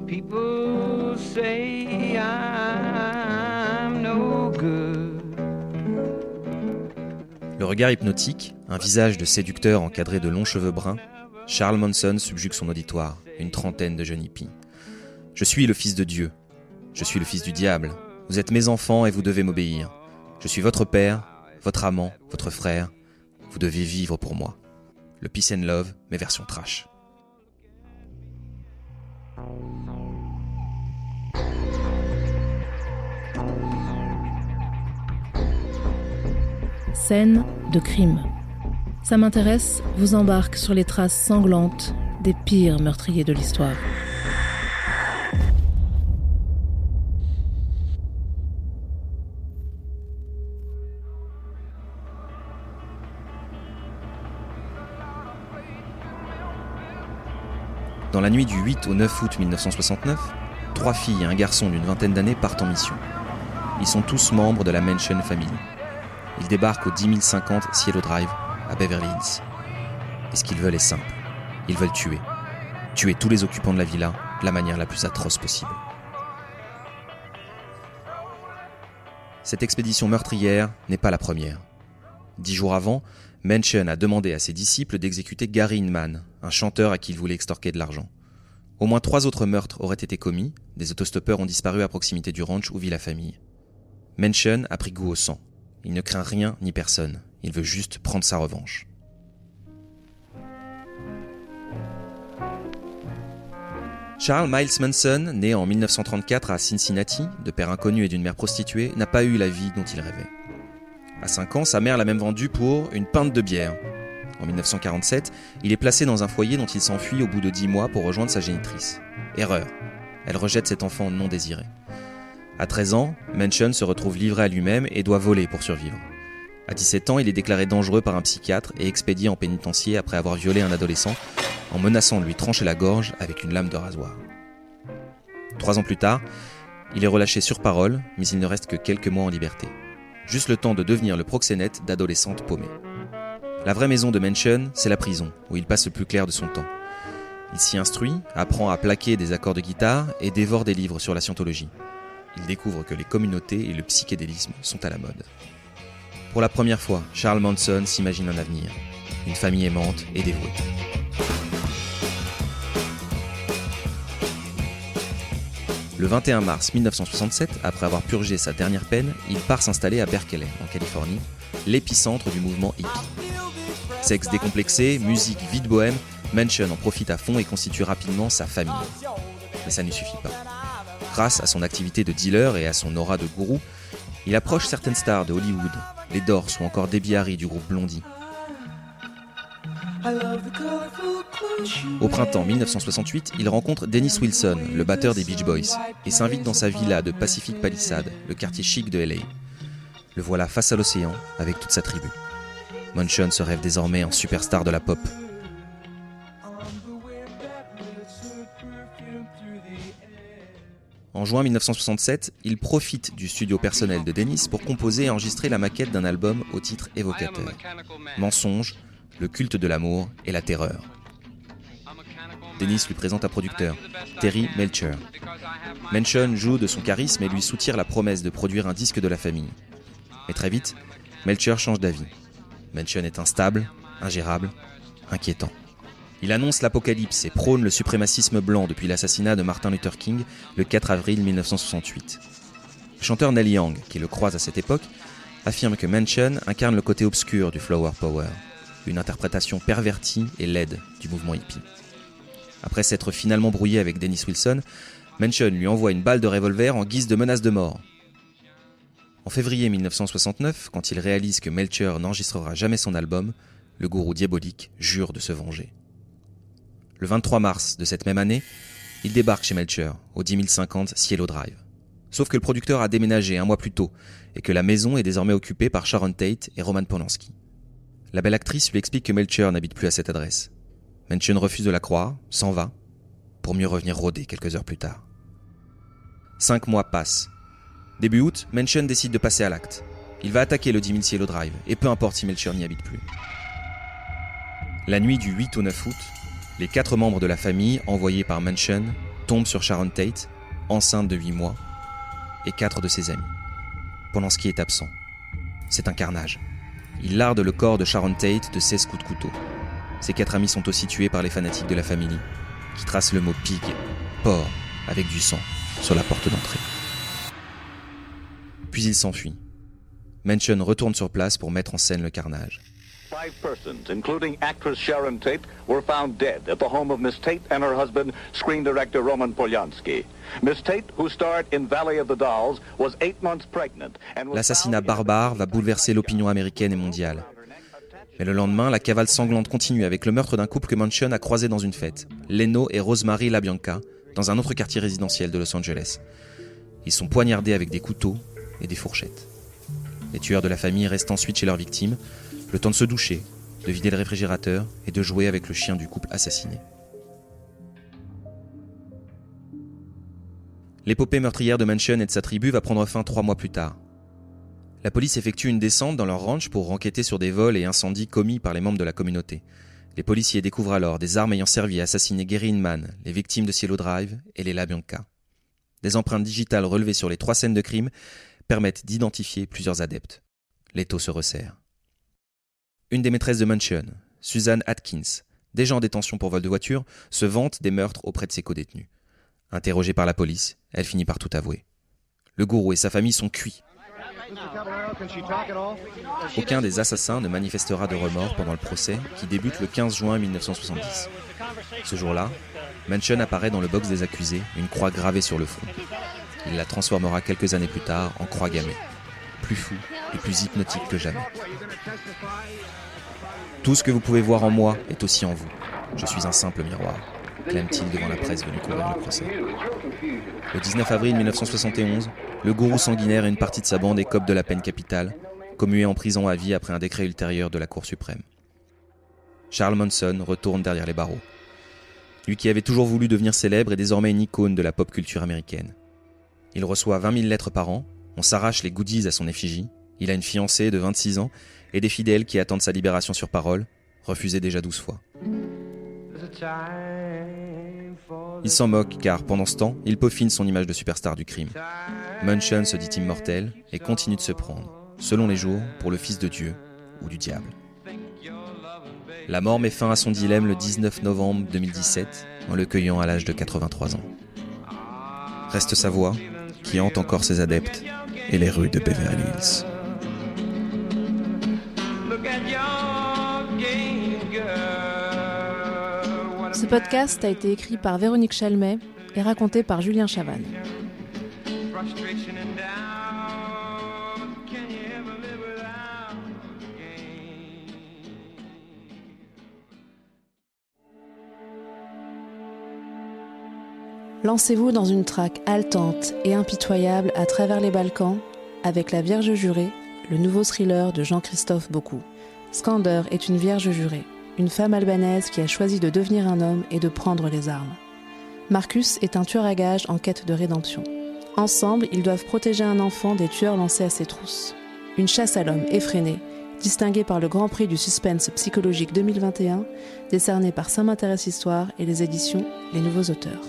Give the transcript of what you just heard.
People say I'm no good. Le regard hypnotique, un visage de séducteur encadré de longs cheveux bruns, Charles Manson subjugue son auditoire, une trentaine de jeunes hippies. « Je suis le fils de Dieu. Je suis le fils du diable. Vous êtes mes enfants et vous devez m'obéir. Je suis votre père, votre amant, votre frère. Vous devez vivre pour moi. » Le Peace and Love, mais version trash. Scène de crime. Ça m'intéresse vous embarque sur les traces sanglantes des pires meurtriers de l'histoire. Dans la nuit du 8 au 9 août 1969, 3 filles et un garçon d'une vingtaine d'années partent en mission. Ils sont tous membres de la Manson Family. Ils débarquent au 10050 Cielo Drive, à Beverly Hills. Et ce qu'ils veulent est simple. Ils veulent tuer. Tuer tous les occupants de la villa de la manière la plus atroce possible. Cette expédition meurtrière n'est pas la première. 10 jours avant, Manson a demandé à ses disciples d'exécuter Gary Inman, un chanteur à qui il voulait extorquer de l'argent. Au moins 3 autres meurtres auraient été commis, des autostoppeurs ont disparu à proximité du ranch où vit la famille. Manson a pris goût au sang. Il ne craint rien ni personne. Il veut juste prendre sa revanche. Charles Miles Manson, né en 1934 à Cincinnati, de père inconnu et d'une mère prostituée, n'a pas eu la vie dont il rêvait. À 5 ans, sa mère l'a même vendu pour une pinte de bière. En 1947, il est placé dans un foyer dont il s'enfuit au bout de 10 mois pour rejoindre sa génitrice. Erreur. Elle rejette cet enfant non désiré. À 13 ans, Manson se retrouve livré à lui-même et doit voler pour survivre. À 17 ans, il est déclaré dangereux par un psychiatre et expédié en pénitencier après avoir violé un adolescent en menaçant de lui trancher la gorge avec une lame de rasoir. 3 ans plus tard, il est relâché sur parole, mais il ne reste que quelques mois en liberté. Juste le temps de devenir le proxénète d'adolescentes paumées. La vraie maison de Manson, c'est la prison, où il passe le plus clair de son temps. Il s'y instruit, apprend à plaquer des accords de guitare et dévore des livres sur la scientologie. Il découvre que les communautés et le psychédélisme sont à la mode. Pour la première fois, Charles Manson s'imagine un avenir, une famille aimante et dévouée. Le 21 mars 1967, après avoir purgé sa dernière peine, il part s'installer à Berkeley, en Californie, l'épicentre du mouvement hippie. Sexe décomplexé, musique vide bohème, Manson en profite à fond et constitue rapidement sa famille. Mais ça ne suffit pas. Grâce à son activité de dealer et à son aura de gourou, il approche certaines stars de Hollywood, les Doors ou encore Debbie Harry du groupe Blondie. Au printemps 1968, il rencontre Dennis Wilson, le batteur des Beach Boys, et s'invite dans sa villa de Pacific Palisades, le quartier chic de LA. Le voilà face à l'océan avec toute sa tribu. Manson se rêve désormais en superstar de la pop. En juin 1967, il profite du studio personnel de Dennis pour composer et enregistrer la maquette d'un album au titre évocateur. Mensonge, le culte de l'amour et la terreur. Dennis lui présente un producteur, Terry Melcher. Manson joue de son charisme et lui soutire la promesse de produire un disque de la famille. Mais très vite, Melcher change d'avis. Manson est instable, ingérable, inquiétant. Il annonce l'apocalypse et prône le suprémacisme blanc depuis l'assassinat de Martin Luther King le 4 avril 1968. Le chanteur Neil Young, qui le croise à cette époque, affirme que Manson incarne le côté obscur du Flower Power, une interprétation pervertie et laide du mouvement hippie. Après s'être finalement brouillé avec Dennis Wilson, Manson lui envoie une balle de revolver en guise de menace de mort. En février 1969, quand il réalise que Melcher n'enregistrera jamais son album, le gourou diabolique jure de se venger. Le 23 mars de cette même année, il débarque chez Melcher, au 10050 Cielo Drive. Sauf que le producteur a déménagé un mois plus tôt et que la maison est désormais occupée par Sharon Tate et Roman Polanski. La belle actrice lui explique que Melcher n'habite plus à cette adresse. Manson refuse de la croire, s'en va, pour mieux revenir rôder quelques heures plus tard. 5 mois passent. Début août, Manson décide de passer à l'acte. Il va attaquer le 10 000 Cielo Drive, et peu importe si Melcher n'y habite plus. La nuit du 8 au 9 août, les 4 membres de la famille envoyés par Manson tombent sur Sharon Tate, enceinte de 8 mois, et 4 de ses amis. Polanski est absent. C'est un carnage. Il larde le corps de Sharon Tate de 16 coups de couteau. Ses 4 amis sont aussi tués par les fanatiques de la famille, qui tracent le mot pig, porc, avec du sang, sur la porte d'entrée. Puis il s'enfuit. Manson retourne sur place pour mettre en scène le carnage. 5 persons, including actress Sharon Tate, were found dead at the home of Miss Tate and her husband, screen director Roman Polanski. Miss Tate, who starred in Valley of the Dolls, was 8 months pregnant. L'assassinat barbare va bouleverser l'opinion américaine et mondiale. Mais le lendemain, la cavale sanglante continue avec le meurtre d'un couple que Manson a croisé dans une fête, Leno et Rosemary LaBianca, dans un autre quartier résidentiel de Los Angeles. Ils sont poignardés avec des couteaux et des fourchettes. Les tueurs de la famille restent ensuite chez leurs victimes, le temps de se doucher, de vider le réfrigérateur et de jouer avec le chien du couple assassiné. L'épopée meurtrière de Manson et de sa tribu va prendre fin 3 mois plus tard. La police effectue une descente dans leur ranch pour enquêter sur des vols et incendies commis par les membres de la communauté. Les policiers découvrent alors des armes ayant servi à assassiner Gary Inman, les victimes de Cielo Drive et les LaBianca. Des empreintes digitales relevées sur les 3 scènes de crime permettent d'identifier plusieurs adeptes. L'étau se resserre. Une des maîtresses de Manson, Susan Atkins, déjà en détention pour vol de voiture, se vante des meurtres auprès de ses codétenus. Interrogée par la police, elle finit par tout avouer. Le gourou et sa famille sont cuits. Aucun des assassins ne manifestera de remords pendant le procès qui débute le 15 juin 1970. Ce jour-là, Manson apparaît dans le box des accusés, une croix gravée sur le front. Il la transformera quelques années plus tard en croix gammée, plus fou et plus hypnotique que jamais. Tout ce que vous pouvez voir en moi est aussi en vous. Je suis un simple miroir, clame-t-il devant la presse venue couvrir le procès. Le 19 avril 1971, le gourou sanguinaire et une partie de sa bande écopent de la peine capitale, commuée en prison à vie après un décret ultérieur de la Cour suprême. Charles Manson retourne derrière les barreaux. Lui qui avait toujours voulu devenir célèbre est désormais une icône de la pop culture américaine. Il reçoit 20 000 lettres par an, on s'arrache les goodies à son effigie, il a une fiancée de 26 ans et des fidèles qui attendent sa libération sur parole, refusée déjà 12 fois. Il s'en moque car, pendant ce temps, il peaufine son image de superstar du crime. Manson se dit immortel et continue de se prendre, selon les jours, pour le fils de Dieu ou du diable. La mort met fin à son dilemme le 19 novembre 2017 en le cueillant à l'âge de 83 ans. Reste sa voix, qui hante encore ses adeptes et les rues de Beverly Hills. Ce podcast a été écrit par Véronique Chalmet et raconté par Julien Chavannes. Lancez-vous dans une traque haletante et impitoyable à travers les Balkans avec La Vierge jurée, le nouveau thriller de Jean-Christophe Beaucou. Skander est une vierge jurée, une femme albanaise qui a choisi de devenir un homme et de prendre les armes. Marcus est un tueur à gages en quête de rédemption. Ensemble, ils doivent protéger un enfant des tueurs lancés à ses trousses. Une chasse à l'homme effrénée, distinguée par le Grand Prix du suspense psychologique 2021, décerné par Ça m'intéresse Histoire et les éditions Les Nouveaux Auteurs.